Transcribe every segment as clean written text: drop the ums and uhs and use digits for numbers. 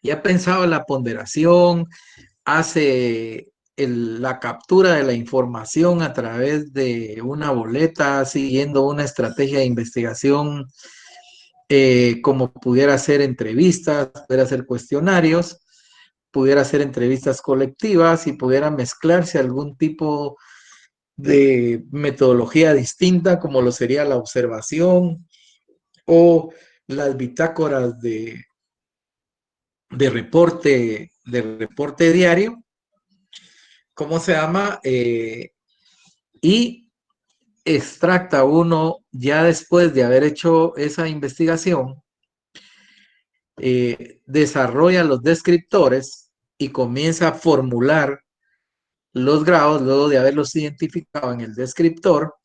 ya pensado en la ponderación, hace la captura de la información a través de una boleta, siguiendo una estrategia de investigación, como pudiera ser entrevistas, pudiera ser cuestionarios, pudiera ser entrevistas colectivas y pudiera mezclarse algún tipo de metodología distinta, como lo sería la observación o las bitácoras de reporte diario. ¿Cómo se llama? Y extracta uno, ya después de haber hecho esa investigación, desarrolla los descriptores y comienza a formular los grados luego de haberlos identificado en el descriptor.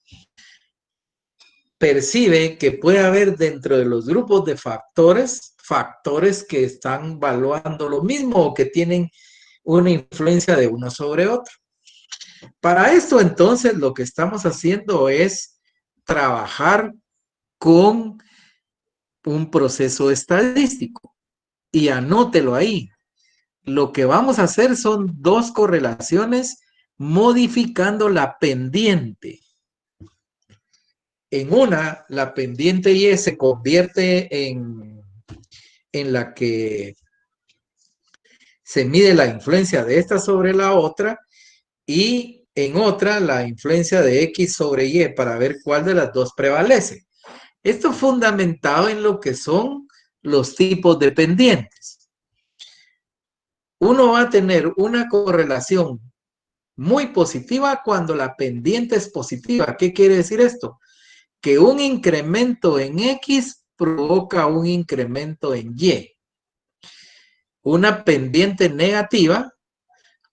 Percibe que puede haber dentro de los grupos de factores que están valuando lo mismo o que tienen una influencia de uno sobre otro. Para esto, entonces, lo que estamos haciendo es trabajar con un proceso estadístico. Y anótelo ahí. Lo que vamos a hacer son dos correlaciones modificando la pendiente. En una, la pendiente Y se convierte en la que se mide la influencia de esta sobre la otra, y en otra la influencia de X sobre Y para ver cuál de las dos prevalece. Esto fundamentado en lo que son los tipos de pendientes. Uno va a tener una correlación muy positiva cuando la pendiente es positiva. ¿Qué quiere decir esto? Que un incremento en X provoca un incremento en Y. Una pendiente negativa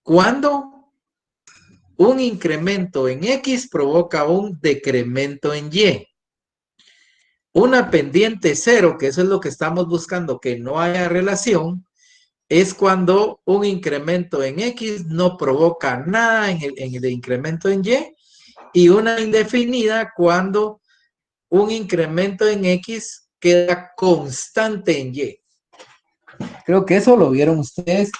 cuando un incremento en X provoca un decremento en Y. Una pendiente cero, que eso es lo que estamos buscando, que no haya relación, es cuando un incremento en X no provoca nada en el incremento en Y, y una indefinida cuando un incremento en X queda constante en Y. Creo que eso lo vieron ustedes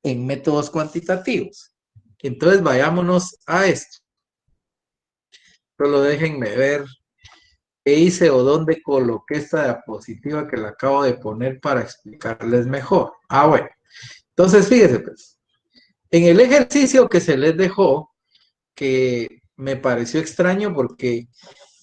en métodos cuantitativos. Entonces vayámonos a esto. Solo déjenme ver qué hice o dónde coloqué esta diapositiva que la acabo de poner para explicarles mejor. Bueno. Entonces, fíjense pues. En el ejercicio que se les dejó, que me pareció extraño porque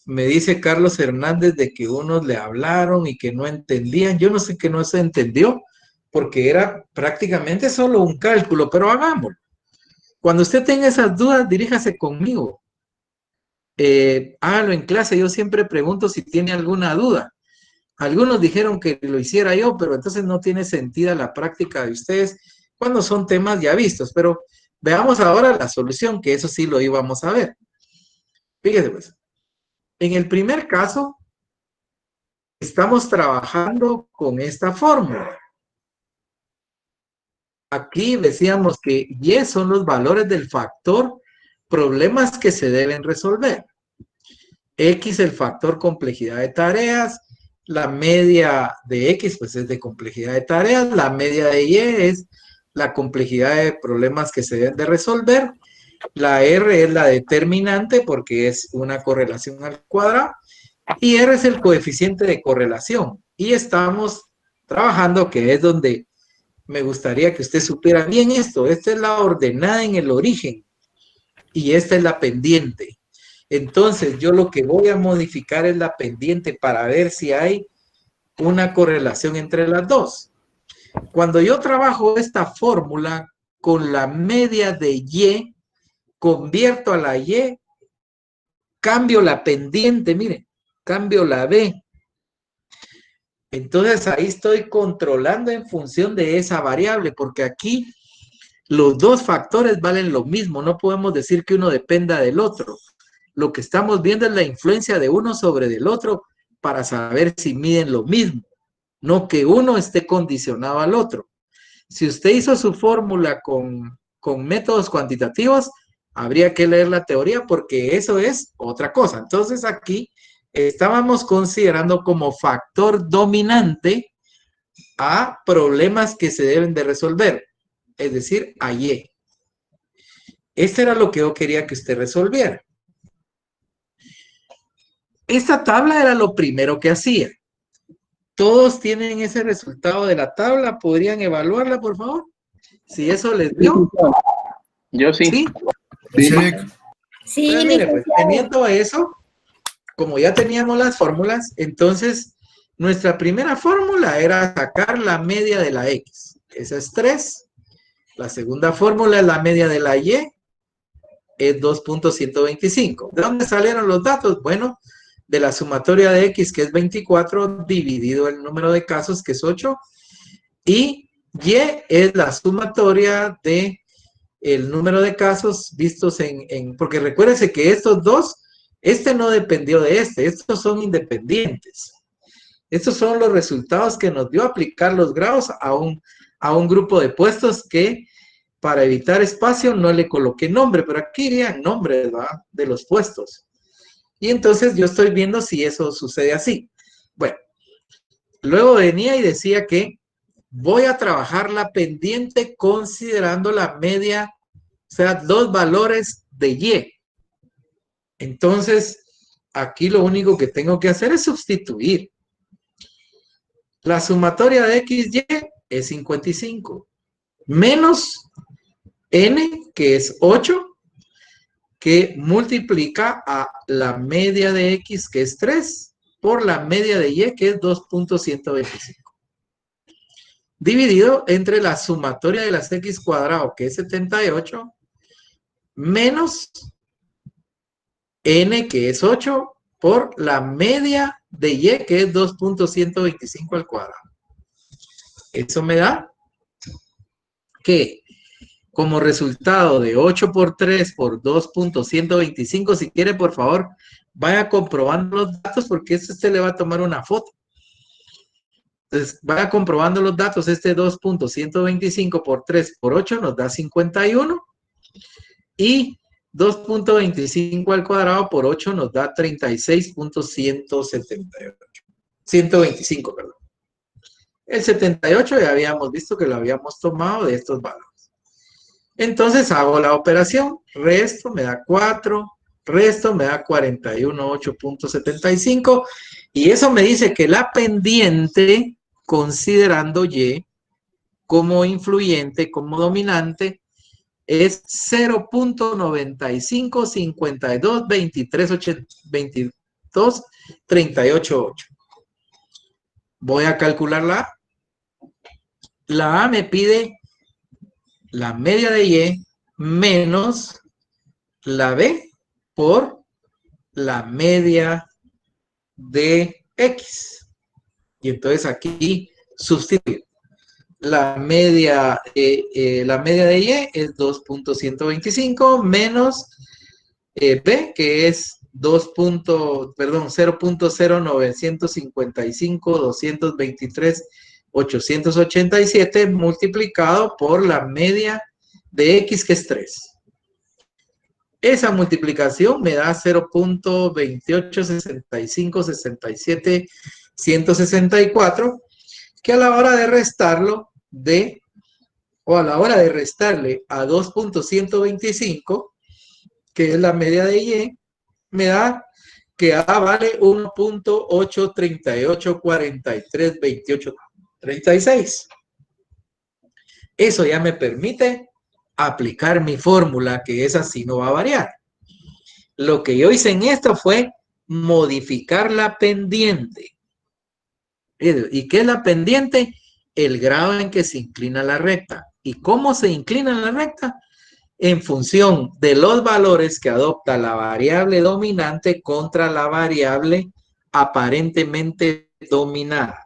me dice Carlos Hernández de que unos le hablaron y que no entendían. Yo no sé qué no se entendió, porque era prácticamente solo un cálculo, pero hagámoslo. Cuando usted tenga esas dudas, diríjase conmigo. Hágalo en clase. Yo siempre pregunto si tiene alguna duda. Algunos dijeron que lo hiciera yo, pero entonces no tiene sentido la práctica de ustedes cuando son temas ya vistos. Pero veamos ahora la solución, que eso sí lo íbamos a ver. Fíjese pues. En el primer caso, estamos trabajando con esta fórmula. Aquí decíamos que Y son los valores del factor problemas que se deben resolver. X el factor complejidad de tareas, la media de X pues es de complejidad de tareas, la media de Y es la complejidad de problemas que se deben de resolver, la R es la determinante porque es una correlación al cuadrado, y R es el coeficiente de correlación. Y estamos trabajando, que es donde me gustaría que usted supiera bien esto. Esta es la ordenada en el origen y esta es la pendiente. Entonces, yo lo que voy a modificar es la pendiente para ver si hay una correlación entre las dos. Cuando yo trabajo esta fórmula con la media de Y, convierto a la Y, cambio la pendiente, miren, cambio la B. Entonces ahí estoy controlando en función de esa variable, porque aquí los dos factores valen lo mismo, no podemos decir que uno dependa del otro. Lo que estamos viendo es la influencia de uno sobre el otro para saber si miden lo mismo, no que uno esté condicionado al otro. Si usted hizo su fórmula con métodos cuantitativos, habría que leer la teoría porque eso es otra cosa. Entonces aquí estábamos considerando como factor dominante a problemas que se deben de resolver, es decir, a Y. Este era lo que yo quería que usted resolviera. Esta tabla era lo primero que hacía. ¿Todos tienen ese resultado de la tabla? ¿Podrían evaluarla, por favor? Si eso les dio. Yo sí. ¿Sí? Sí. Sí, Pero mire, pues, licenciado. teniendo eso, como ya teníamos las fórmulas, entonces nuestra primera fórmula era sacar la media de la X. Esa es 3. La segunda fórmula es la media de la Y, es 2.125. ¿De dónde salieron los datos? Bueno, de la sumatoria de X, que es 24, dividido el número de casos, que es 8, y Y es la sumatoria de el número de casos vistos porque recuérdense que estos dos, este no dependió de estos son independientes. Estos son los resultados que nos dio aplicar los grados a un grupo de puestos que, para evitar espacio, no le coloqué nombre, pero aquí irían nombres, ¿verdad?, de los puestos. Y entonces yo estoy viendo si eso sucede así. Bueno, luego venía y decía que voy a trabajar la pendiente considerando la media, o sea, los valores de Y. Entonces, aquí lo único que tengo que hacer es sustituir. La sumatoria de XY es 55, menos N, que es 8, que multiplica a la media de X, que es 3, por la media de Y, que es 2.125. Dividido entre la sumatoria de las X cuadrado, que es 78, menos N, que es 8, por la media de Y, que es 2.125 al cuadrado. Eso me da que como resultado de 8 por 3 por 2.125, si quiere, por favor, vaya comprobando los datos, porque usted le va a tomar una foto. Entonces, vaya comprobando los datos. Este 2.125 por 3 por 8 nos da 51. Y 2.25 al cuadrado por 8 nos da 36.178. 125, perdón. El 78 ya habíamos visto que lo habíamos tomado de estos valores. Entonces hago la operación. Resto me da 4. Resto me da 41.8.75. Y eso me dice que la pendiente, considerando Y como influyente, como dominante, es 0.95522338. Voy a calcular la A. La A me pide la media de Y menos la B por la media de X. Y entonces aquí sustituir. La media de Y es 2.125 menos B, que es 0.0955223.887 multiplicado por la media de X, que es 3. Esa multiplicación me da 0.286567.164, que a la hora de restarlo a la hora de restarle a 2.125, que es la media de Y, me da que A vale 1.838432836. Eso ya me permite aplicar mi fórmula, que esa sí no va a variar. Lo que yo hice en esto fue modificar la pendiente. ¿Y qué es la pendiente? El grado en que se inclina la recta. ¿Y cómo se inclina la recta? En función de los valores que adopta la variable dominante contra la variable aparentemente dominada.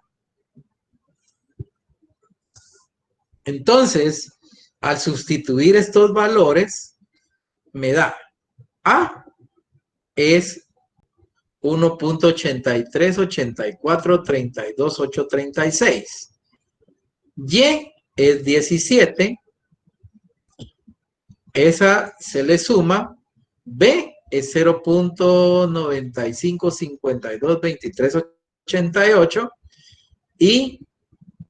Entonces, al sustituir estos valores, me da A es 1.838432.836. Y es 17. Esa se le suma. B es 0.95522388. Y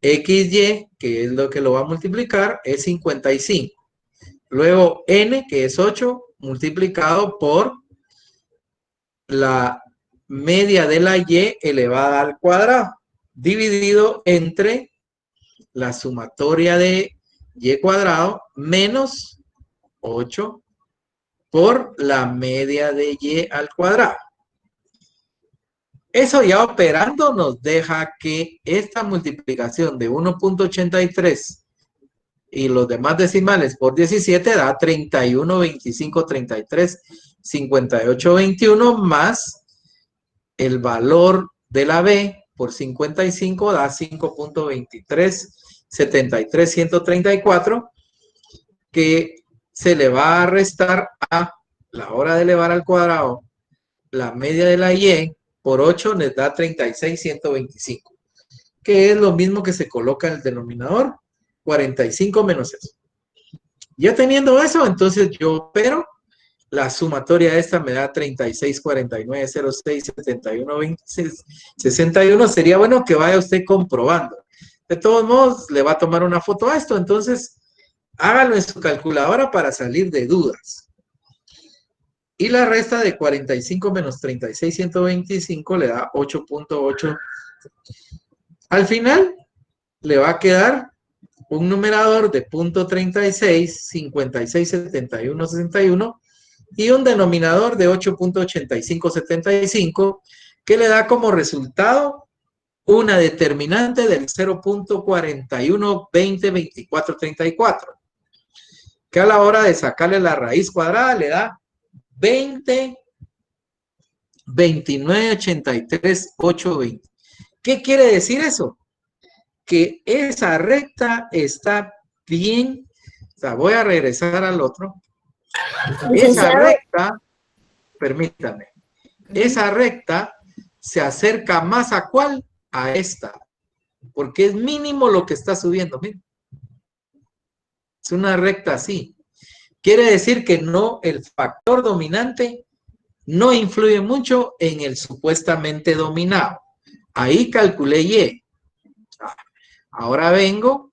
XY, que es lo que lo va a multiplicar, es 55. Luego N, que es 8, multiplicado por la media de la Y elevada al cuadrado, dividido entre la sumatoria de Y cuadrado menos 8 por la media de Y al cuadrado. Eso ya operando nos deja que esta multiplicación de 1.83 y los demás decimales por 17 da 31, 25, 33, 58, 21 más el valor de la B por 55 da 5.23, 73, 134, que se le va a restar a la hora de elevar al cuadrado la media de la Y por 8 les da 36, 125, que es lo mismo que se coloca en el denominador, 45 menos eso. Ya teniendo eso, entonces yo opero. La sumatoria de esta me da 36, 49, 06, 71, 26, 61. Sería bueno que vaya usted comprobando. De todos modos, le va a tomar una foto a esto. Entonces, hágalo en su calculadora para salir de dudas. Y la resta de 45 menos 36, 125 le da 8.8. Al final, le va a quedar un numerador de .36, 56, 71, 61 y un denominador de 8.8575 que le da como resultado una determinante del 0.41, 20, 24, 34, que a la hora de sacarle la raíz cuadrada le da 20, 29, 83, 8, 20. ¿Qué quiere decir eso? Que esa recta está bien. O sea, voy a regresar al otro. Esa recta, permítame, esa recta se acerca más a ¿cuál? A esta, porque es mínimo lo que está subiendo. Miren. Es una recta así. Quiere decir que no, el factor dominante no influye mucho en el supuestamente dominado. Ahí calculé Y. Ahora vengo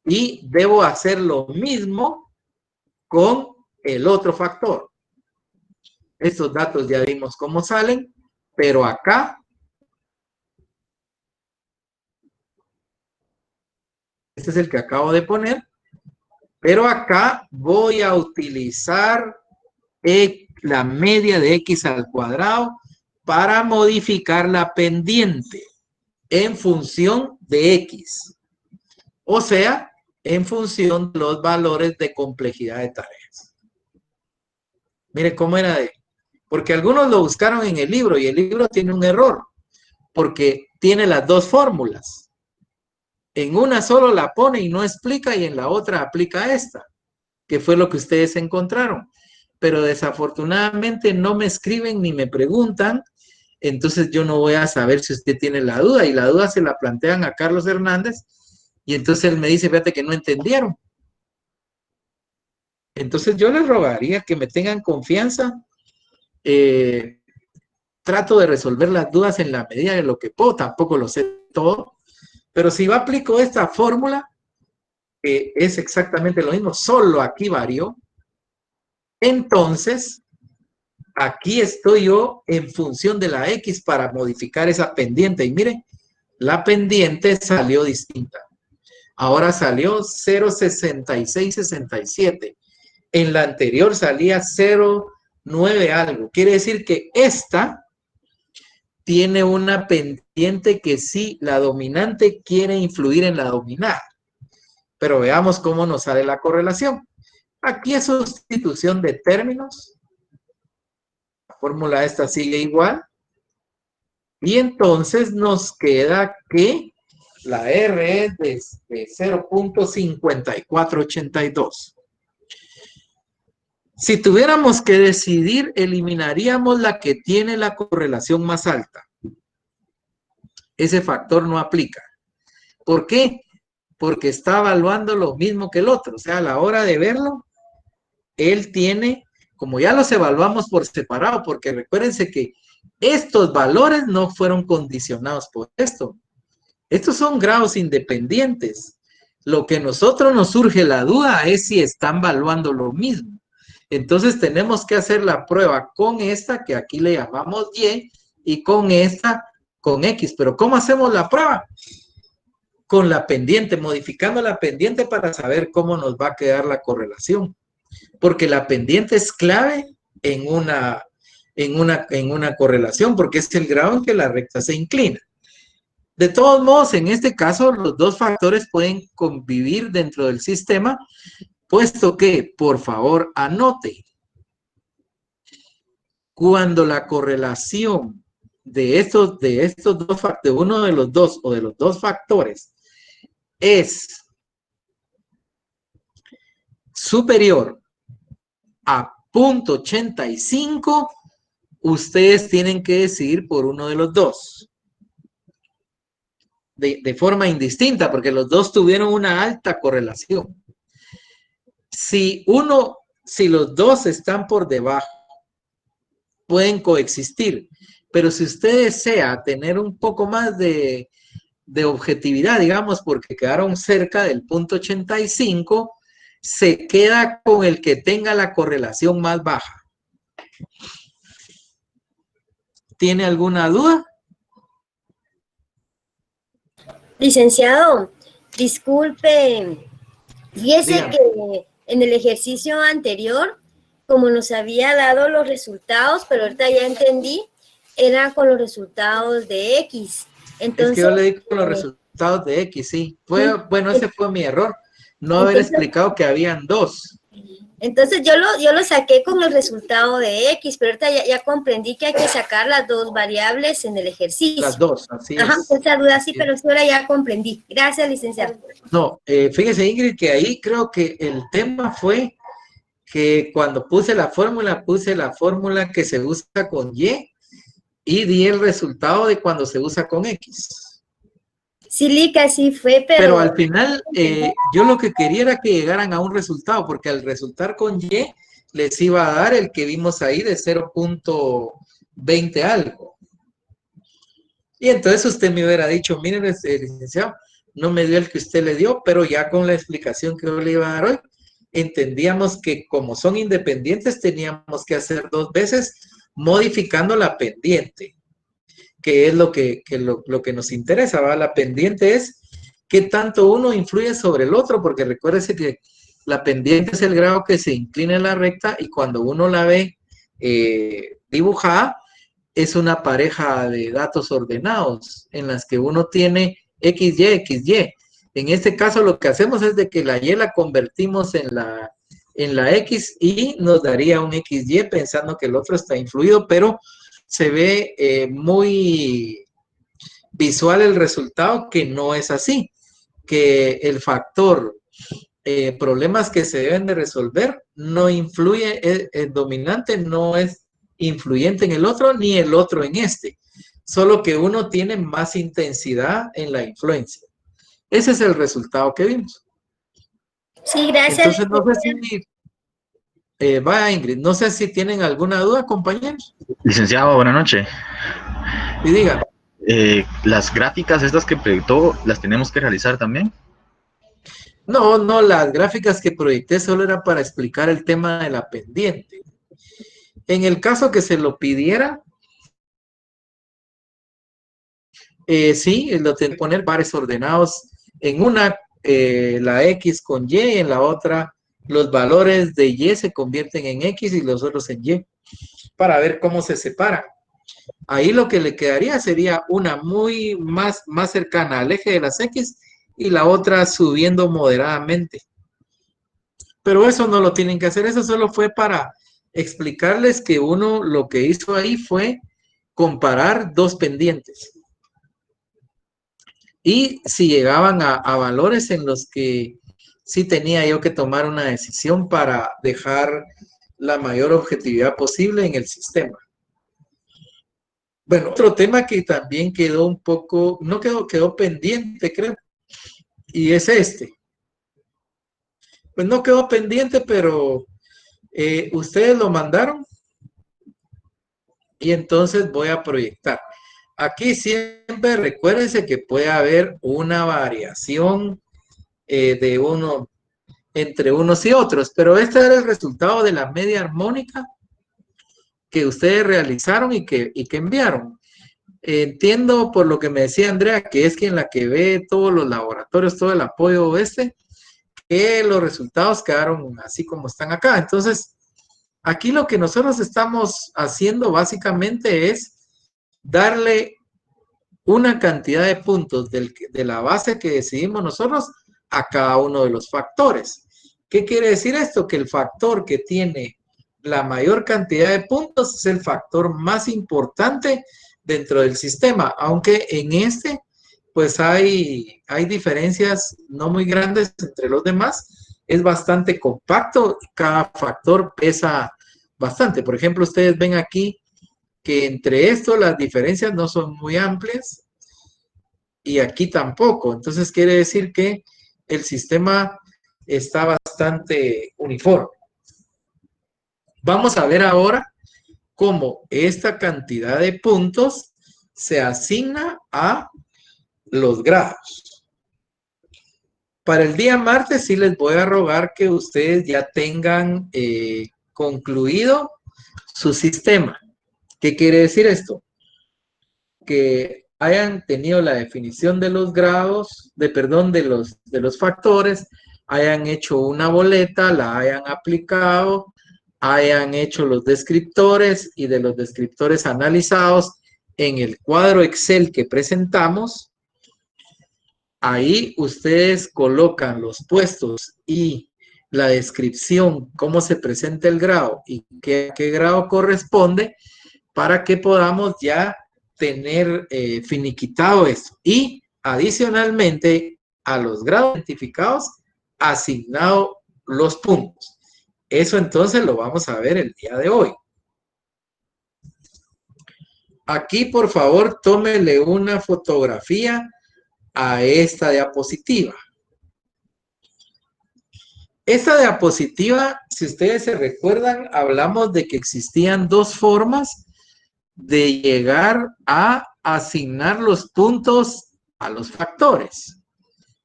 y debo hacer lo mismo con el otro factor. Estos datos ya vimos cómo salen, pero acá este es el que acabo de poner, pero acá voy a utilizar la media de x al cuadrado para modificar la pendiente en función de x. O sea, en función de los valores de complejidad de tareas. Mire cómo era de... Porque algunos lo buscaron en el libro y el libro tiene un error, porque tiene las dos fórmulas. En una solo la pone y no explica y en la otra aplica esta, que fue lo que ustedes encontraron. Pero desafortunadamente no me escriben ni me preguntan, entonces yo no voy a saber si usted tiene la duda y la duda se la plantean a Carlos Hernández y entonces él me dice, fíjate que no entendieron. Entonces yo les rogaría que me tengan confianza. Trato de resolver las dudas en la medida de lo que puedo, tampoco lo sé todo, pero si yo aplico esta fórmula, que es exactamente lo mismo, solo aquí varió, entonces aquí estoy yo en función de la X para modificar esa pendiente. Y miren, la pendiente salió distinta. Ahora salió 0.6667. En la anterior salía 0.9 algo. Quiere decir que esta tiene una pendiente que sí, la dominante quiere influir en la dominada. Pero veamos cómo nos sale la correlación. Aquí es sustitución de términos. La fórmula esta sigue igual. Y entonces nos queda que la R es de 0.5482. Si tuviéramos que decidir, eliminaríamos la que tiene la correlación más alta. Ese factor no aplica. ¿Por qué? Porque está evaluando lo mismo que el otro. O sea, a la hora de verlo, él tiene, como ya los evaluamos por separado, porque recuérdense que estos valores no fueron condicionados por esto. Estos son grados independientes. Lo que a nosotros nos surge la duda es si están valuando lo mismo. Entonces tenemos que hacer la prueba con esta, que aquí le llamamos Y con esta, con X. Pero ¿cómo hacemos la prueba? Con la pendiente, modificando la pendiente para saber cómo nos va a quedar la correlación. Porque la pendiente es clave en una correlación, porque es el grado en que la recta se inclina. De todos modos, en este caso, los dos factores pueden convivir dentro del sistema, puesto que, por favor, anote, cuando la correlación de estos dos factores, de uno de los dos o de los dos factores, es superior a 0.85, ustedes tienen que decidir por uno de los dos. De forma indistinta, porque los dos tuvieron una alta correlación. Si los dos están por debajo, pueden coexistir, pero si usted desea tener un poco más de objetividad, digamos, porque quedaron cerca del 0.85, se queda con el que tenga la correlación más baja. ¿Tiene alguna duda? Licenciado, disculpe, fíjese que en el ejercicio anterior, como nos había dado los resultados, pero ahorita ya entendí, era con los resultados de X. Entonces, es que yo le di con los resultados de X, sí. Bueno, ese fue mi error, no haber explicado que habían dos. Entonces yo lo saqué con el resultado de X, pero ahorita ya comprendí que hay que sacar las dos variables en el ejercicio. Las dos, así es. Ajá, esa duda sí, pero ahora ya comprendí. Gracias, licenciado. No, fíjese, Ingrid, que ahí creo que el tema fue que cuando puse la fórmula que se usa con y di el resultado de cuando se usa con X. Sí, Lica, sí fue, pero al final yo lo que quería era que llegaran a un resultado, porque al resultar con Y les iba a dar el que vimos ahí de 0.20 algo. Y entonces usted me hubiera dicho, miren, licenciado, no me dio el que usted le dio, pero ya con la explicación que yo le iba a dar hoy, entendíamos que como son independientes teníamos que hacer dos veces modificando la pendiente, que es lo que nos interesa, ¿va? La pendiente es qué tanto uno influye sobre el otro, porque recuérdese que la pendiente es el grado que se inclina en la recta y cuando uno la ve dibujada, es una pareja de datos ordenados en las que uno tiene XY, XY. En este caso lo que hacemos es de que la Y la convertimos en la X y nos daría un XY pensando que el otro está influido, pero se ve muy visual el resultado que no es así, que el factor problemas que se deben de resolver no influye, el dominante no es influyente en el otro ni el otro en este, solo que uno tiene más intensidad en la influencia. Ese es el resultado que vimos. Sí, gracias. Entonces no sé si vaya Ingrid, no sé si tienen alguna duda, compañeros. Licenciado, buenas noches. Y diga. Las gráficas estas que proyectó, ¿las tenemos que realizar también? No, las gráficas que proyecté solo era para explicar el tema de la pendiente. En el caso que se lo pidiera, sí, lo tengo que poner pares ordenados. En una, la X con Y, en la otra, los valores de Y se convierten en X y los otros en Y, para ver cómo se separan. Ahí lo que le quedaría sería una más cercana al eje de las X y la otra subiendo moderadamente. Pero eso no lo tienen que hacer, eso solo fue para explicarles que uno lo que hizo ahí fue comparar dos pendientes. Y si llegaban a valores en los que sí tenía yo que tomar una decisión para dejar la mayor objetividad posible en el sistema. Bueno, otro tema que también quedó un poco, no quedó pendiente, creo, y es este. Pues no quedó pendiente, pero ustedes lo mandaron y entonces voy a proyectar. aquí siempre recuérdense que puede haber una variación de uno entre unos y otros, pero este era el resultado de la media armónica que ustedes realizaron y que enviaron. Entiendo por lo que me decía Andrea, que es quien la que ve todos los laboratorios, todo el apoyo que los resultados quedaron así como están acá. Entonces, aquí lo que nosotros estamos haciendo básicamente es darle una cantidad de puntos de la base que decidimos nosotros a cada uno de los factores. ¿Qué quiere decir esto? Que el factor que tiene la mayor cantidad de puntos es el factor más importante dentro del sistema, aunque en este pues hay diferencias no muy grandes entre los demás, es bastante compacto, cada factor pesa bastante. Por ejemplo, ustedes ven aquí que entre estos las diferencias no son muy amplias y aquí tampoco. Entonces quiere decir que el sistema está bastante uniforme. Vamos a ver ahora cómo esta cantidad de puntos se asigna a los grados. Para el día martes sí les voy a rogar que ustedes ya tengan concluido su sistema. ¿Qué quiere decir esto? Que hayan tenido la definición de los grados, de los factores, hayan hecho una boleta, la hayan aplicado, hayan hecho los descriptores y de los descriptores analizados en el cuadro Excel que presentamos. Ahí ustedes colocan los puestos y la descripción, cómo se presenta el grado y qué grado corresponde para que podamos ya tener finiquitado esto. Y adicionalmente a los grados identificados, asignado los puntos. Eso entonces lo vamos a ver el día de hoy. Aquí, por favor, tómele una fotografía a esta diapositiva. Esta diapositiva, si ustedes se recuerdan, hablamos de que existían dos formas de llegar a asignar los puntos a los factores.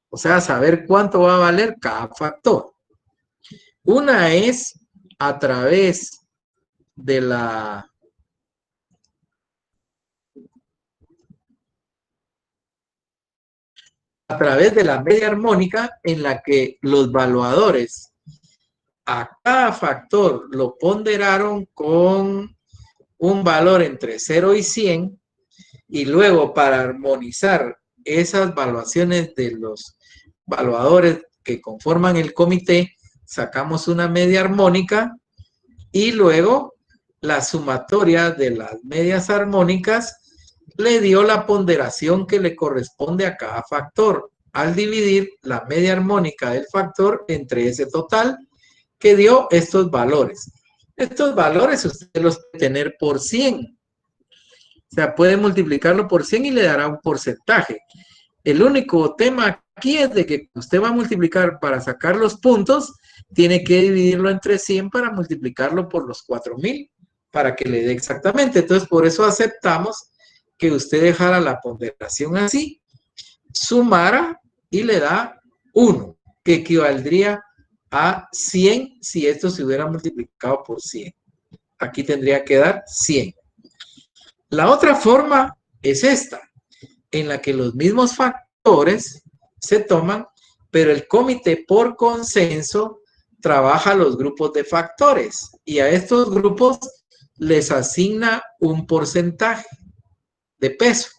O sea, saber cuánto va a valer cada factor. Una es a través de la media armónica en la que los evaluadores a cada factor lo ponderaron con un valor entre 0 y 100 y luego para armonizar esas evaluaciones de los evaluadores que conforman el comité, sacamos una media armónica y luego la sumatoria de las medias armónicas le dio la ponderación que le corresponde a cada factor al dividir la media armónica del factor entre ese total que dio estos valores. Estos valores usted los puede tener por 100. O sea, puede multiplicarlo por 100 y le dará un porcentaje. El único tema aquí es de que usted va a multiplicar para sacar los puntos, tiene que dividirlo entre 100 para multiplicarlo por los 4000 para que le dé exactamente. Entonces, por eso aceptamos que usted dejara la ponderación así, sumara y le da 1, que equivaldría a 100 si esto se hubiera multiplicado por 100. Aquí tendría que dar 100. La otra forma es esta, en la que los mismos factores se toman, pero el comité por consenso trabaja los grupos de factores y a estos grupos les asigna un porcentaje de peso.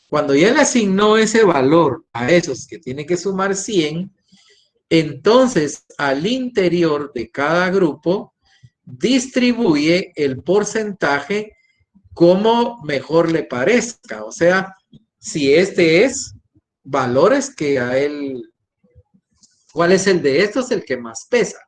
Cuando ya le asignó ese valor a esos que tiene que sumar 100, entonces al interior de cada grupo distribuye el porcentaje como mejor le parezca. O sea, si este es valores que a él, ¿cuál es el de estos? El que más pesa.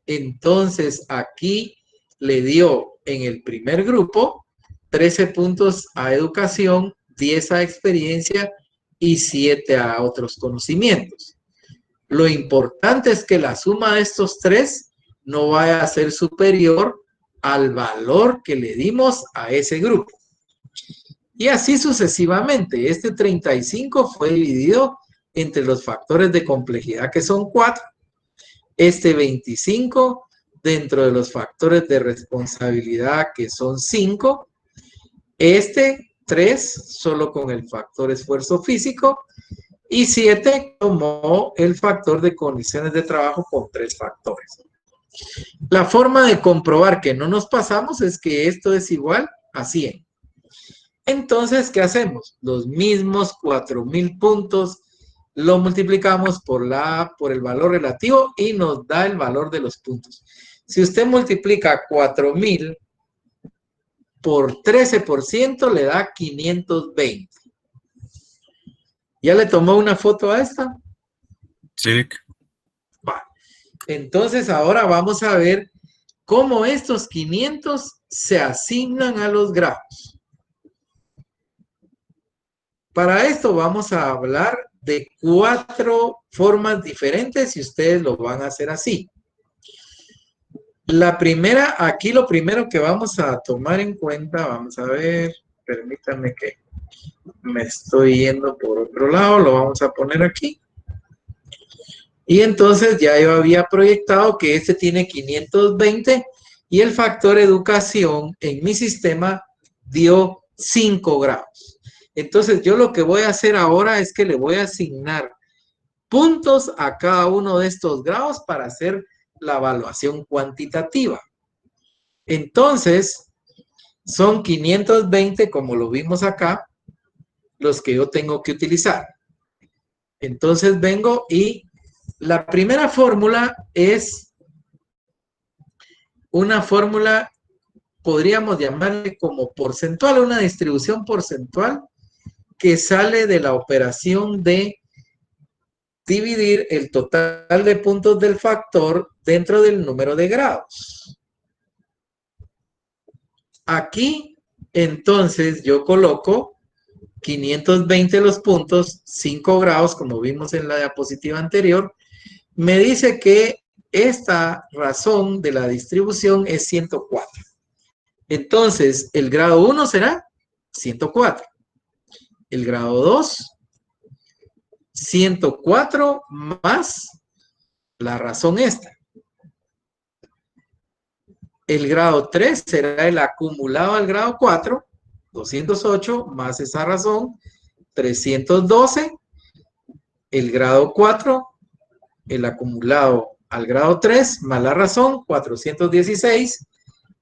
Entonces aquí le dio en el primer grupo 13 puntos a educación, 10 a experiencia y 7 a otros conocimientos. Lo importante es que la suma de estos tres no vaya a ser superior al valor que le dimos a ese grupo. Y así sucesivamente. Este 35 fue dividido entre los factores de complejidad, que son 4. Este 25 dentro de los factores de responsabilidad, que son 5. Este 3 solo con el factor esfuerzo físico. Y 7 tomó el factor de condiciones de trabajo con 3 factores. La forma de comprobar que no nos pasamos es que esto es igual a 100. Entonces, ¿qué hacemos? Los mismos 4,000 puntos lo multiplicamos por el valor relativo y nos da el valor de los puntos. Si usted multiplica 4,000 por 13%, le da 520. ¿Ya le tomó una foto a esta? Sí. Vale. Entonces, ahora vamos a ver cómo estos 500 se asignan a los grados. Para esto vamos a hablar de 4 formas diferentes y ustedes lo van a hacer así. La primera, aquí lo primero que vamos a tomar en cuenta, vamos a ver, permítanme que me estoy yendo por otro lado, lo vamos a poner aquí. Y entonces ya yo había proyectado que este tiene 520 y el factor educación en mi sistema dio 5 grados. Entonces yo lo que voy a hacer ahora es que le voy a asignar puntos a cada uno de estos grados para hacer la evaluación cuantitativa. Entonces son 520, como lo vimos acá, los que yo tengo que utilizar. Entonces vengo y la primera fórmula es una fórmula, podríamos llamarle como porcentual, una distribución porcentual que sale de la operación de dividir el total de puntos del factor dentro del número de grados. Aquí, entonces, yo coloco 520 los puntos, 5 grados, como vimos en la diapositiva anterior. Me dice que esta razón de la distribución es 104. Entonces, el grado 1 será 104. El grado 2, 104 más la razón esta. El grado 3 será el acumulado al grado 4, 208 más esa razón, 312. El grado 4, el acumulado al grado 3 más la razón, 416.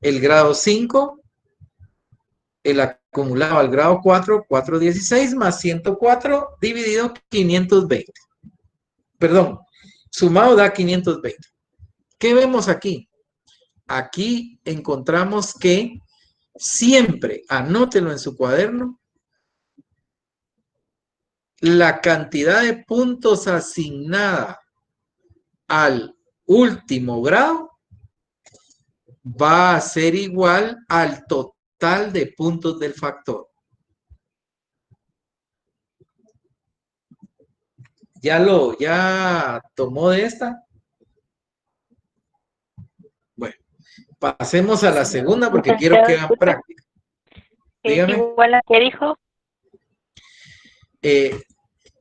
El grado 5, el acumulado al grado 4, 416 más 104 dividido 520. Perdón, sumado da 520. ¿Qué vemos aquí? Aquí encontramos que siempre, anótelo en su cuaderno, la cantidad de puntos asignada al último grado va a ser igual al total de puntos del factor. ¿Ya tomó de esta? Bueno, pasemos a la segunda porque quiero que hagan práctica. Dígame. ¿Igual a qué dijo?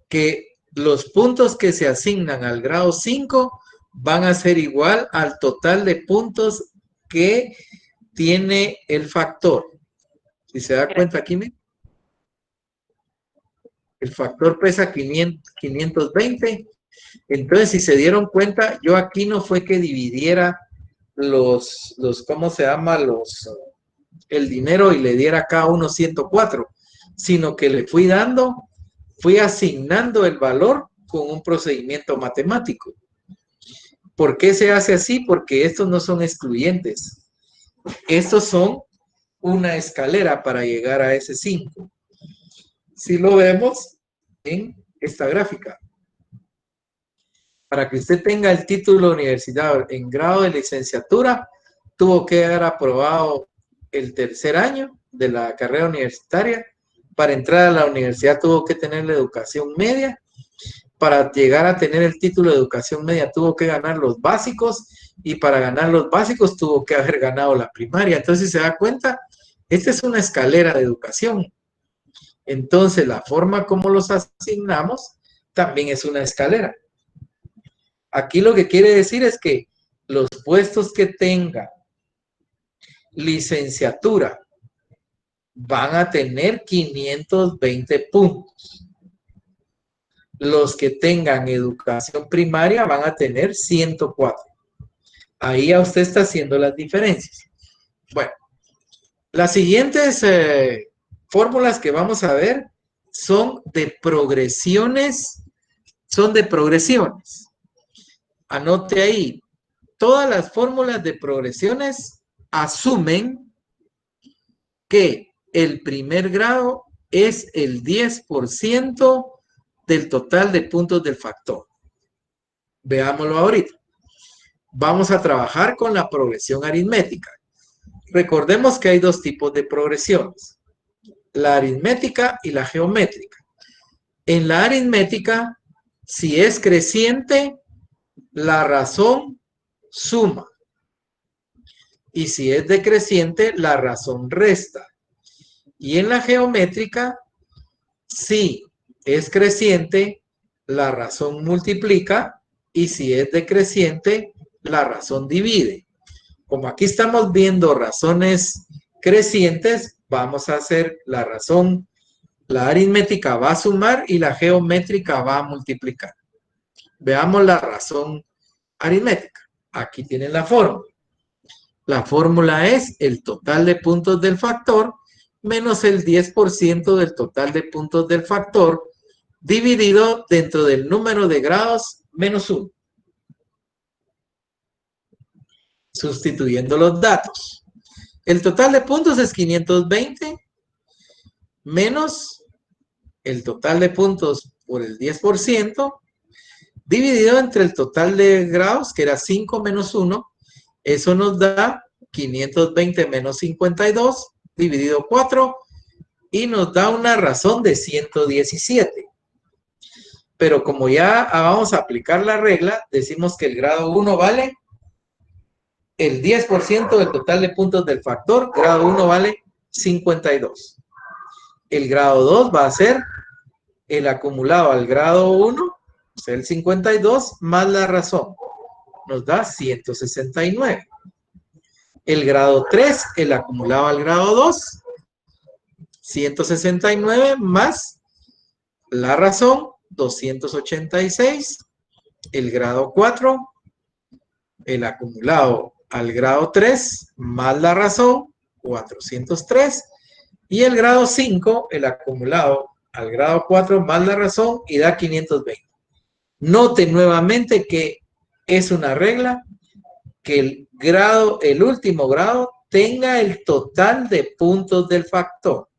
Que los puntos que se asignan al grado 5 van a ser igual al total de puntos que tiene el factor. Si se da cuenta aquí, el factor pesa 520. Entonces, si se dieron cuenta, yo aquí no fue que dividiera ¿cómo se llama? El dinero y le diera a cada uno 104, sino que le fui asignando el valor con un procedimiento matemático. ¿Por qué se hace así? Porque estos no son excluyentes. Estos son una escalera para llegar a ese 5. Si lo vemos en esta gráfica. Para que usted tenga el título universitario en grado de licenciatura, tuvo que haber aprobado el 3er año de la carrera universitaria. Para entrar a la universidad tuvo que tener la educación media. Para llegar a tener el título de educación media tuvo que ganar los básicos y para ganar los básicos tuvo que haber ganado la primaria. Entonces, si se da cuenta, esta es una escalera de educación. Entonces, la forma como los asignamos también es una escalera. Aquí lo que quiere decir es que los puestos que tengan licenciatura van a tener 520 puntos. Los que tengan educación primaria van a tener 104. Ahí ya usted está haciendo las diferencias. Bueno, las siguientes fórmulas que vamos a ver son de progresiones. Anote ahí, todas las fórmulas de progresiones asumen que el primer grado es el 10% del total de puntos del factor. Veámoslo ahorita. Vamos a trabajar con la progresión aritmética. Recordemos que hay dos tipos de progresiones, la aritmética y la geométrica. En la aritmética, si es creciente, la razón suma. Y si es decreciente, la razón resta. Y en la geométrica, si es creciente, la razón multiplica. Y si es decreciente, la razón divide. Como aquí estamos viendo razones crecientes, vamos a hacer la razón, la aritmética va a sumar y la geométrica va a multiplicar. Veamos la razón aritmética. Aquí tienen la fórmula. La fórmula es el total de puntos del factor menos el 10% del total de puntos del factor dividido dentro del número de grados menos 1. Sustituyendo los datos. El total de puntos es 520 menos el total de puntos por el 10% dividido entre el total de grados, que era 5 menos 1. Eso nos da 520 menos 52 dividido 4 y nos da una razón de 117. Pero como ya vamos a aplicar la regla, decimos que el grado 1 vale el 10% del total de puntos del factor. Grado 1 vale 52. El grado 2 va a ser el acumulado al grado 1, o sea, el 52, más la razón. Nos da 169. El grado 3, el acumulado al grado 2, 169 más la razón, 286. El grado 4, el acumulado al grado 3 más la razón, 403. Y el grado 5, el acumulado al grado 4 más la razón y da 520. Note nuevamente que es una regla que el último grado tenga el total de puntos del factor.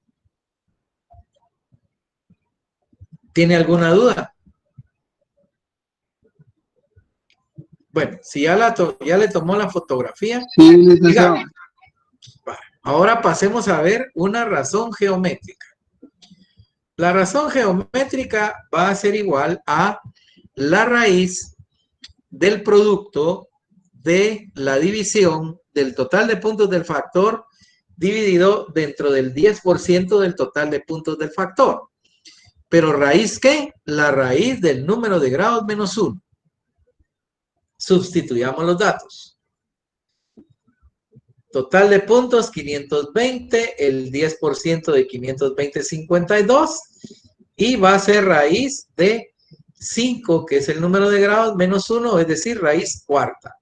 ¿Tiene alguna duda? Bueno, si ya le tomó la fotografía. Sí, licenciado. Ahora pasemos a ver una razón geométrica. La razón geométrica va a ser igual a la raíz del producto de la división del total de puntos del factor dividido dentro del 10% del total de puntos del factor. ¿Pero raíz qué? La raíz del número de grados menos 1. Sustituyamos los datos. Total de puntos 520, el 10% de 520 es 52 y va a ser raíz de 5, que es el número de grados, menos 1, es decir, raíz cuarta.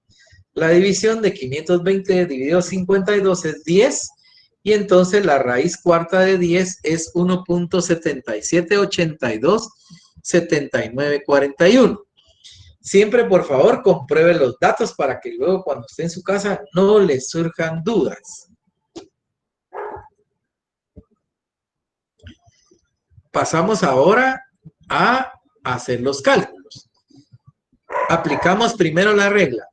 La división de 520 dividido 52 es 10 y entonces la raíz cuarta de 10 es 1.77827941. Siempre, por favor, compruebe los datos para que luego cuando esté en su casa no le surjan dudas. Pasamos ahora a hacer los cálculos. Aplicamos primero la regla.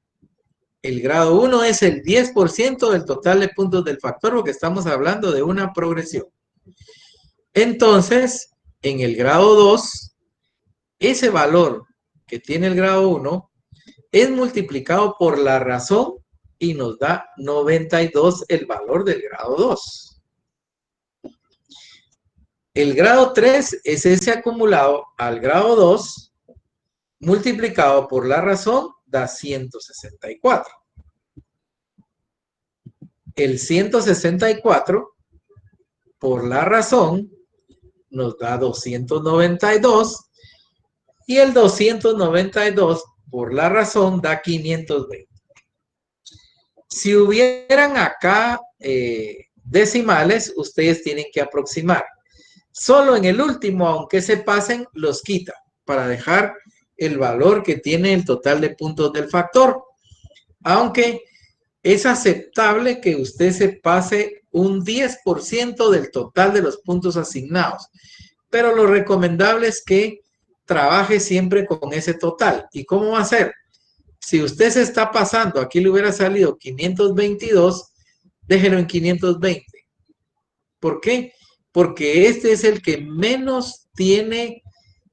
El grado 1 es el 10% del total de puntos del factor, porque estamos hablando de una progresión. Entonces, en el grado 2, ese valor que tiene el grado 1 es multiplicado por la razón y nos da 92 el valor del grado 2. El grado 3 es ese acumulado al grado 2 multiplicado por la razón da 164. El 164 por la razón nos da 292 y el 292 por la razón da 520. Si hubieran acá decimales, ustedes tienen que aproximar. Solo en el último, aunque se pasen, los quita para dejar el valor que tiene el total de puntos del factor. Aunque es aceptable que usted se pase un 10% del total de los puntos asignados, pero lo recomendable es que trabaje siempre con ese total. ¿Y cómo va a ser? Si usted se está pasando, aquí le hubiera salido 522, déjelo en 520. ¿Por qué? Porque este es el que menos tiene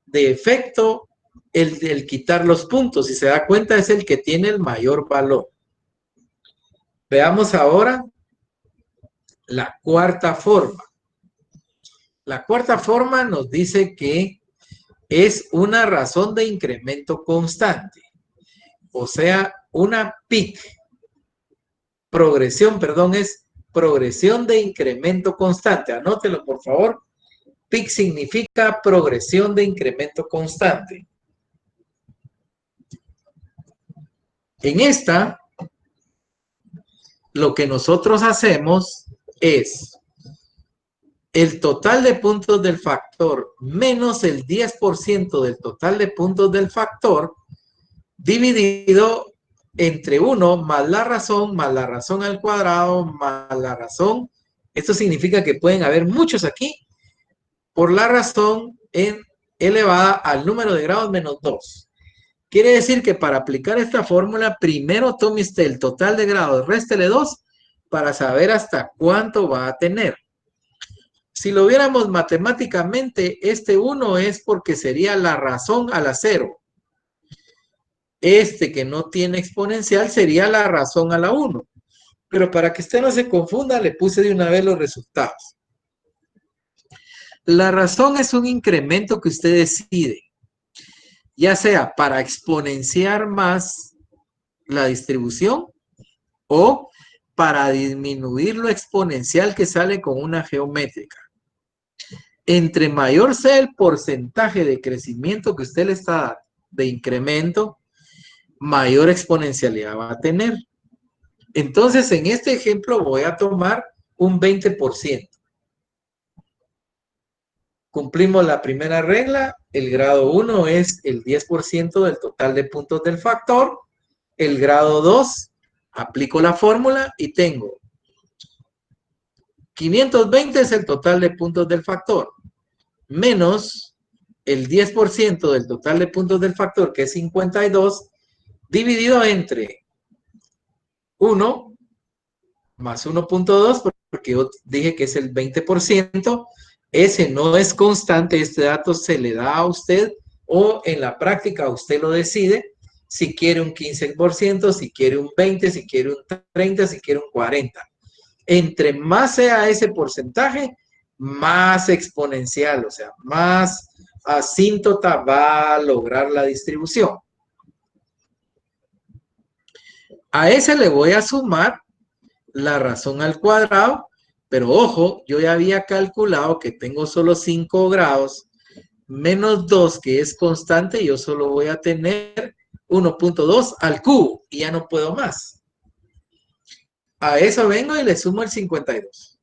de efecto el quitar los puntos. Si se da cuenta, es el que tiene el mayor valor. Veamos ahora la cuarta forma. La cuarta forma nos dice que es una razón de incremento constante. O sea, una PIC. Progresión, perdón, es progresión de incremento constante. Anótelo, por favor. PIC significa progresión de incremento constante. En esta, lo que nosotros hacemos es el total de puntos del factor menos el 10% del total de puntos del factor dividido entre 1 más la razón al cuadrado más la razón. Esto significa que pueden haber muchos aquí por la razón elevada al número de grados menos 2. Quiere decir que para aplicar esta fórmula, primero tome usted el total de grados, réstele 2 para saber hasta cuánto va a tener. Si lo viéramos matemáticamente, este 1 es porque sería la razón a la 0. Este que no tiene exponencial sería la razón a la 1. Pero para que usted no se confunda, le puse de una vez los resultados. La razón es un incremento que usted decide, ya sea para exponenciar más la distribución o para disminuir lo exponencial que sale con una geométrica. Entre mayor sea el porcentaje de crecimiento que usted le está dando, de incremento, mayor exponencialidad va a tener. Entonces, en este ejemplo voy a tomar un 20%. Cumplimos la primera regla. El grado 1 es el 10% del total de puntos del factor. El grado 2, aplico la fórmula y tengo 520 es el total de puntos del factor, menos el 10% del total de puntos del factor, que es 52, dividido entre 1 más 1.2, porque yo dije que es el 20%. Ese no es constante, este dato se le da a usted o en la práctica usted lo decide si quiere un 15%, si quiere un 20%, si quiere un 30%, si quiere un 40%. Entre más sea ese porcentaje, más exponencial, o sea, más asíntota va a lograr la distribución. A ese le voy a sumar la razón al cuadrado, pero ojo, yo ya había calculado que tengo solo 5 grados menos 2, que es constante, yo solo voy a tener 1.2 al cubo y ya no puedo más. A eso vengo y le sumo el 52.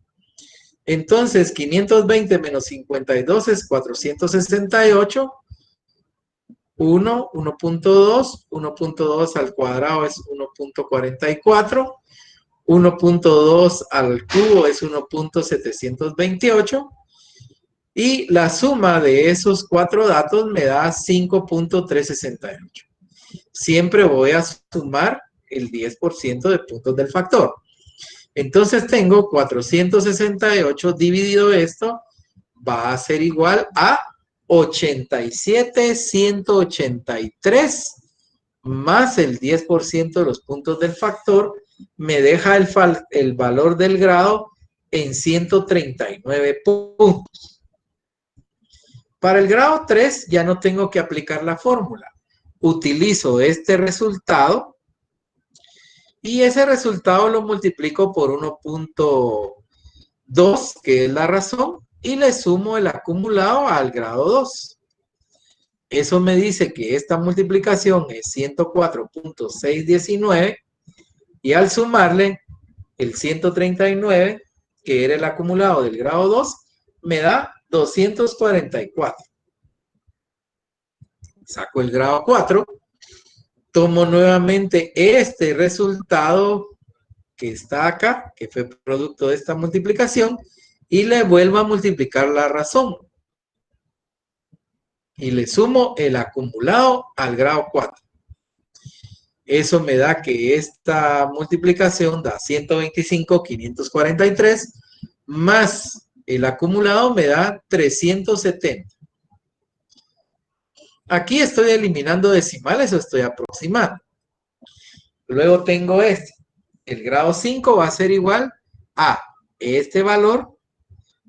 Entonces, 520 menos 52 es 468. 1, 1.2, 1.2 al cuadrado es 1.44. 1.2 al cubo es 1.728. Y la suma de esos 4 datos me da 5.368. Siempre voy a sumar el 10% de puntos del factor. Entonces tengo 468 dividido esto, va a ser igual a 87,183 más el 10% de los puntos del factor, me deja el valor del grado en 139 puntos. Para el grado 3 ya no tengo que aplicar la fórmula. Utilizo este resultado y ese resultado lo multiplico por 1.2, que es la razón, y le sumo el acumulado al grado 2. Eso me dice que esta multiplicación es 104.619 y al sumarle el 139, que era el acumulado del grado 2, me da 244. Saco el grado 4, tomo nuevamente este resultado que está acá, que fue producto de esta multiplicación, y le vuelvo a multiplicar la razón. Y le sumo el acumulado al grado 4. Eso me da que esta multiplicación da 125.543 más el acumulado me da 370. Aquí estoy eliminando decimales o estoy aproximando. Luego tengo este. El grado 5 va a ser igual a este valor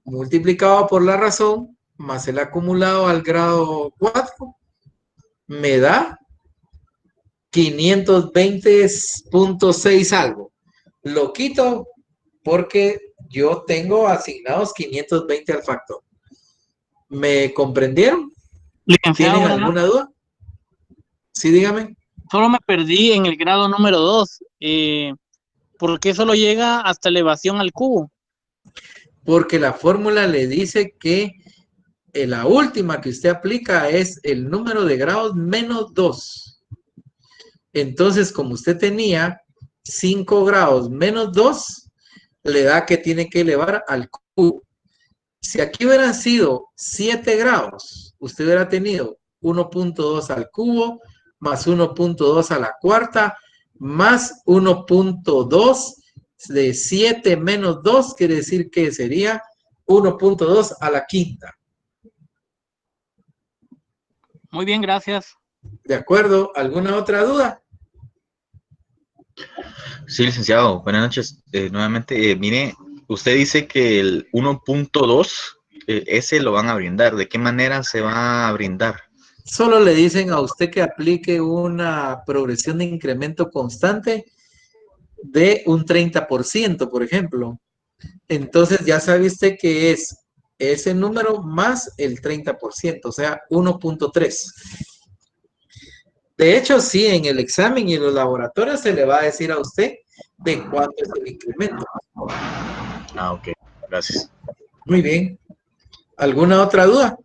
multiplicado por la razón más el acumulado al grado 4 me da 520.6 algo. Lo quito porque yo tengo asignados 520 al factor. ¿Me comprendieron? Licenciado, ¿Tienen alguna duda? Sí, dígame. solo me perdí en el grado número 2. ¿Por qué solo llega hasta elevación al cubo? Porque la fórmula le dice que la última que usted aplica es el número de grados menos 2. Entonces, como usted tenía 5 grados menos 2, le da que tiene que elevar al cubo. Si aquí hubieran sido 7 grados, usted hubiera tenido 1.2 al cubo, más 1.2 a la cuarta, más 1.2 de 7 menos 2, quiere decir que sería 1.2 a la quinta. Muy bien, gracias. ¿De acuerdo? ¿Alguna otra duda? Sí, licenciado, buenas noches. Nuevamente, mire, usted dice que el 1.2, ese lo van a brindar. ¿De qué manera se va a brindar? Solo le dicen a usted que aplique una progresión de incremento constante de un 30%, por ejemplo. Entonces ya sabe usted que es ese número más el 30%, o sea, 1.3. De hecho, sí, en el examen y en los laboratorios se le va a decir a usted de cuánto es el incremento. Ah, ok, gracias. Muy bien. ¿Alguna otra duda?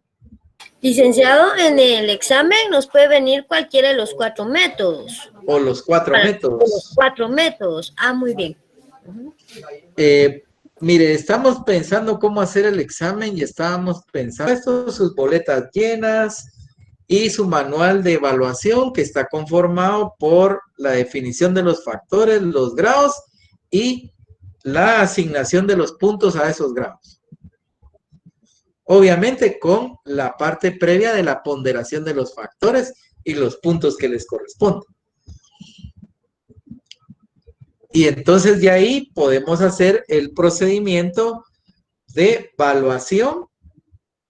Licenciado, en el examen nos puede venir cualquiera de los 4 métodos. O los 4 métodos. Los 4 métodos. Ah, muy bien. Mire, estamos pensando cómo hacer el examen y estábamos pensando sus boletas llenas y su manual de evaluación que está conformado por la definición de los factores, los grados y la asignación de los puntos a esos grados. Obviamente con la parte previa de la ponderación de los factores y los puntos que les corresponden. Y entonces de ahí podemos hacer el procedimiento de evaluación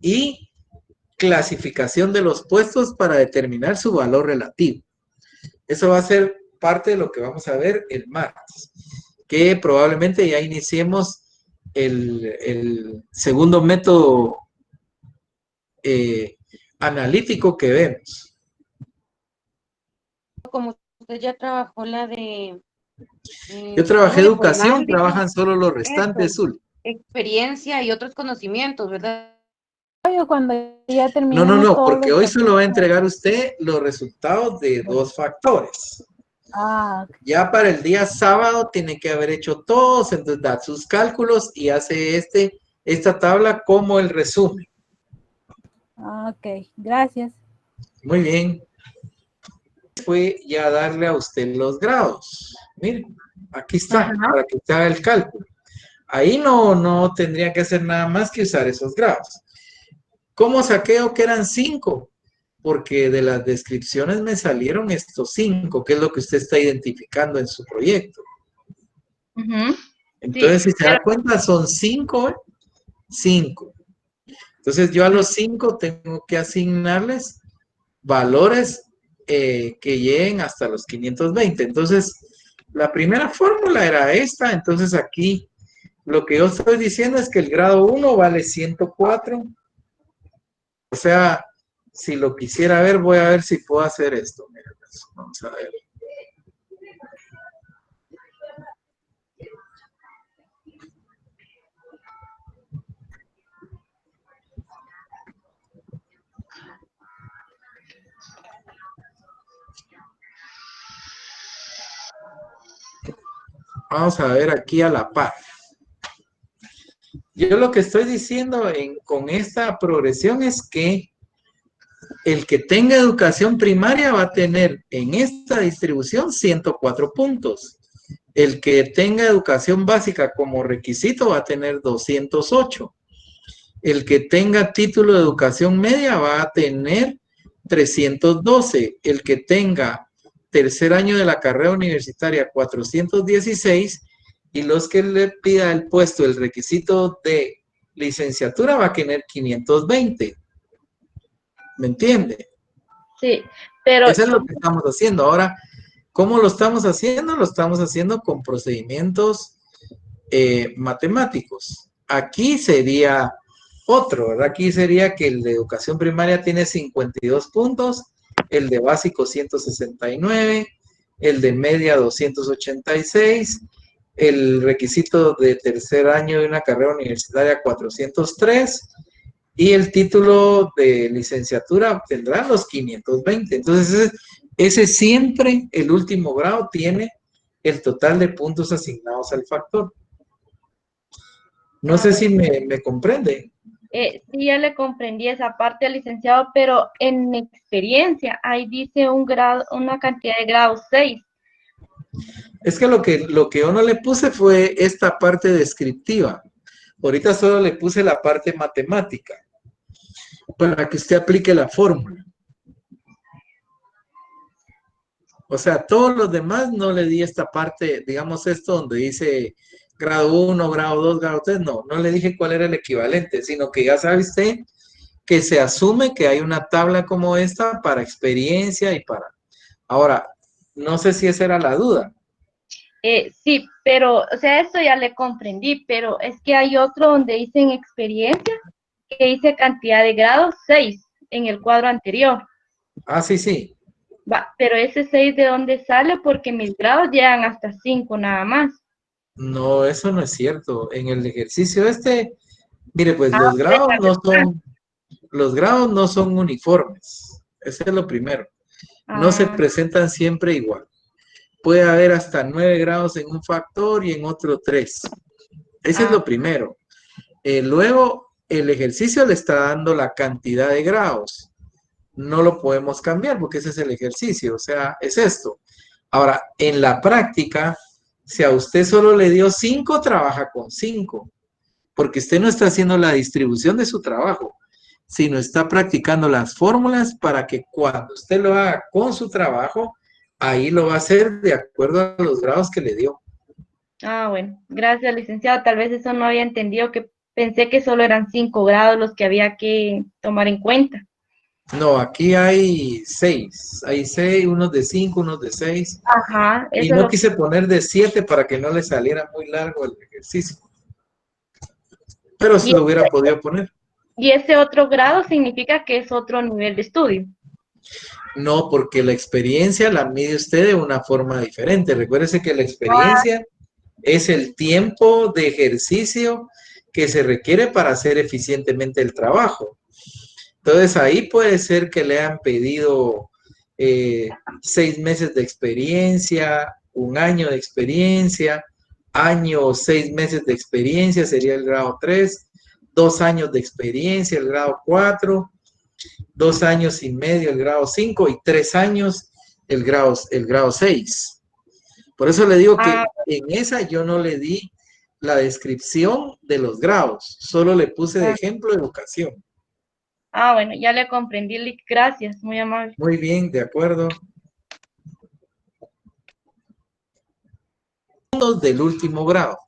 y clasificación de los puestos para determinar su valor relativo. Eso va a ser parte de lo que vamos a ver el martes, que probablemente ya iniciemos el segundo método analítico que vemos. Como usted ya trabajó la de... Yo trabajé número educación, informático, trabajan solo los restantes, eso, Zul. experiencia y otros conocimientos, ¿verdad? Cuando ya No, terminemos todos porque los hoy solo va a capítulos. entregar usted los resultados de 2 factores. Ah, Ya para el día sábado tiene que haber hecho todos, entonces da sus cálculos y hace esta tabla como el resumen. ok, gracias. Muy bien. Fue ya darle a usted los grados. Miren, aquí está, para que usted haga el cálculo. Ahí no tendría que hacer nada más que usar esos grados. ¿Cómo saqueo que eran 5? Porque de las descripciones me salieron estos 5, que es lo que usted está identificando en su proyecto. Entonces, Sí, si se da cuenta, son 5, 5. Entonces yo a los 5 tengo que asignarles valores que lleguen hasta los 520. Entonces, la primera fórmula era esta. Entonces aquí lo que yo estoy diciendo es que el grado 1 vale 104. O sea, si lo quisiera ver, voy a ver si puedo hacer esto. Miren, vamos a ver. Vamos a ver aquí a la par. Yo lo que estoy diciendo con esta progresión es que el que tenga educación primaria va a tener en esta distribución 104 puntos. El que tenga educación básica como requisito va a tener 208. El que tenga título de educación media va a tener 312. El que tenga tercer año de la carrera universitaria 416. Y los que le pida el puesto, el requisito de licenciatura va a tener 520. ¿Me entiende? Sí, pero Eso es lo que estamos haciendo. Ahora, ¿cómo lo estamos haciendo? Lo estamos haciendo con procedimientos matemáticos. Aquí sería otro, ¿verdad? Aquí sería que el de educación primaria tiene 52 puntos, el de básico 169, el de media 286, el requisito de tercer año de una carrera universitaria 403 y el título de licenciatura obtendrá los 520. Entonces, ese siempre, el último grado, tiene el total de puntos asignados al factor. No sé si me comprende. sí, ya le comprendí esa parte, licenciado, pero en experiencia, ahí dice un grado, una cantidad de grados 6. Es que lo que yo no le puse fue esta parte descriptiva. Ahorita solo le puse la parte matemática para que usted aplique la fórmula. O sea, todos los demás no le di esta parte, digamos esto donde dice grado 1, grado 2, grado 3, no le dije cuál era el equivalente, sino que ya sabe usted que se asume que hay una tabla como esta para experiencia y para... Ahora, no sé si esa era la duda. Sí, pero, o sea, esto ya le comprendí, pero es que hay otro donde dicen experiencia, que dice cantidad de grados 6 en el cuadro anterior. Ah, sí, sí. Va, pero ese 6 ¿de dónde sale? Porque mis grados llegan hasta 5 nada más. No, eso no es cierto. En el ejercicio mire, pues los grados no son uniformes. Ese es lo primero. No se presentan siempre igual. Puede haber hasta 9 grados en un factor y en otro 3. Ese es lo primero. Luego, el ejercicio le está dando la cantidad de grados. No lo podemos cambiar porque ese es el ejercicio. O sea, es esto. Ahora, en la práctica, si a usted solo le dio 5, trabaja con 5. Porque usted no está haciendo la distribución de su trabajo, sino está practicando las fórmulas para que cuando usted lo haga con su trabajo, ahí lo va a hacer de acuerdo a los grados que le dio. Bueno, gracias, licenciado. Tal vez eso no había entendido, que pensé que solo eran 5 grados los que había que tomar en cuenta. No, aquí hay 6. Hay 6, unos de 5, unos de 6. Ajá. Y no quise poner de 7 para que no le saliera muy largo el ejercicio. Pero se lo hubiera podido poner. ¿Y ese otro grado significa que es otro nivel de estudio? No, porque la experiencia la mide usted de una forma diferente. Recuérdese que la experiencia es el tiempo de ejercicio que se requiere para hacer eficientemente el trabajo. Entonces ahí puede ser que le han pedido 6 meses de experiencia, 1 año de experiencia, año o 6 meses de experiencia sería el grado 3, 2 años de experiencia el grado 4, 2 años y medio el grado 5 y 3 años el grado 6. Por eso le digo que en esa yo no le di la descripción de los grados, solo le puse de ejemplo educación. Bueno, ya le comprendí, gracias, muy amable. Muy bien, de acuerdo. Del último grado.